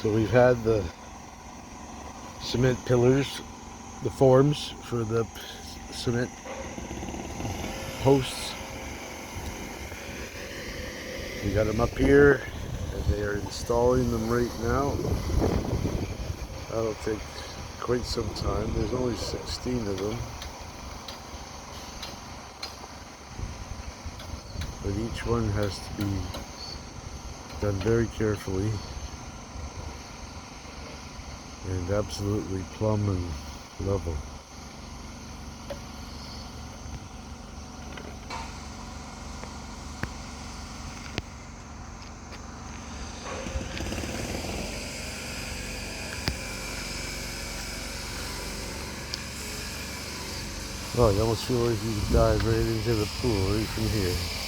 So we've had the cement pillars, the forms for the cement posts. We got them up here and they are installing them right now. That'll take quite some time. There's only 16 of them. But each one has to be done very carefully and absolutely plumb and level. Oh, you almost feel like you could dive right into the pool right from here.